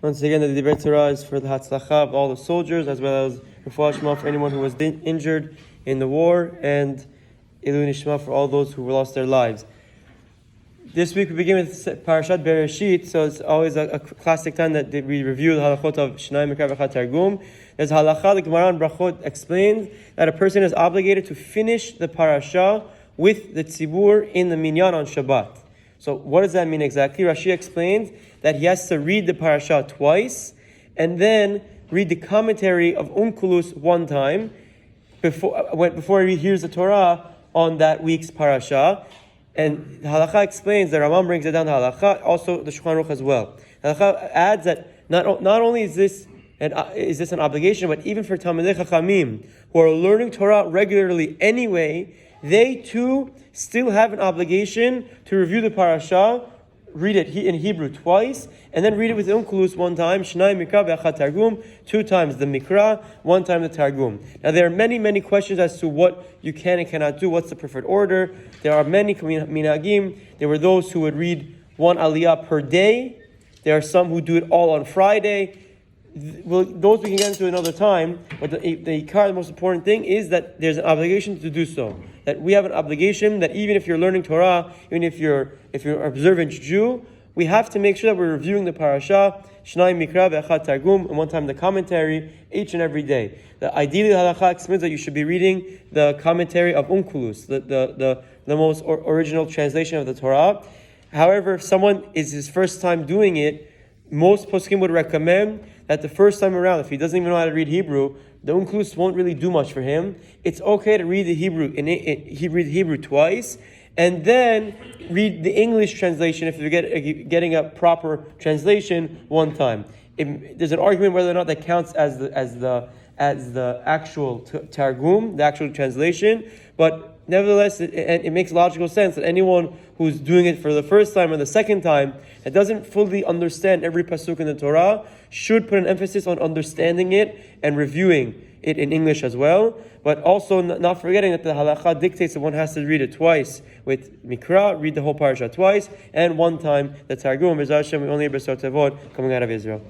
Once again, the Divre Torah is for the Hatzlacha of all the soldiers, as well as Refuah Shema for anyone who was injured in the war, and Ilu Nishma for all those who lost their lives. This week we begin with Parashat Bereshit, so it's always a classic time that we review the Halachot of Shenayim Mikra Targum. There's Halacha, the Gemara and Brachot explains that a person is obligated to finish the parasha with the tzibur in the minyan on Shabbat. So what does that mean exactly? Rashi explains that he has to read the parasha twice and then read the commentary of Kulus one time before he hears the Torah on that week's parasha. And the Halakha explains, the Rambam brings it down to Halakha, also the Shulchan Aruch as well. Halakha adds that not only is this an obligation, but even for Talmidei Chachamim, who are learning Torah regularly anyway, they too still have an obligation to review the parasha, read it in Hebrew twice, and then read it with Kulus one time, Shenayim Mikra ve'achad Targum, 2 times the Mikra, 1 time the Targum. Now there are many questions as to what you can and cannot do, what's the preferred order. There are many minhagim. There were those who would read 1 aliyah per day. There are some who do it all on Friday. Well, those we can get into another time, but the most important thing is that there's an obligation to do so. That we have an obligation that even if you're learning Torah, even if you're an observant Jew, we have to make sure that we're reviewing the parasha, Shenayim Mikra ve'achad Targum, and 1 time the commentary, each and every day. Ideally, the Halakha explains that you should be reading the commentary of Kulus, the most original translation of the Torah. However, if someone is his first time doing it, most poskim would recommend that the first time around, if he doesn't even know how to read Hebrew, the Kulus won't really do much for him. It's okay to read the Hebrew Hebrew twice, and then read the English translation if you're getting a proper translation 1 time. There's an argument whether or not that counts as the actual Targum, the actual translation, but nevertheless, it makes logical sense that anyone who's doing it for the first time or the second time that doesn't fully understand every pasuk in the Torah should put an emphasis on understanding it and reviewing it in English as well. But also not forgetting that the halakha dictates that one has to read it twice with Mikra, read the whole parasha twice, and 1 time the Targum. B'ezras Hashem, we only have Besar Tevot coming out of Israel.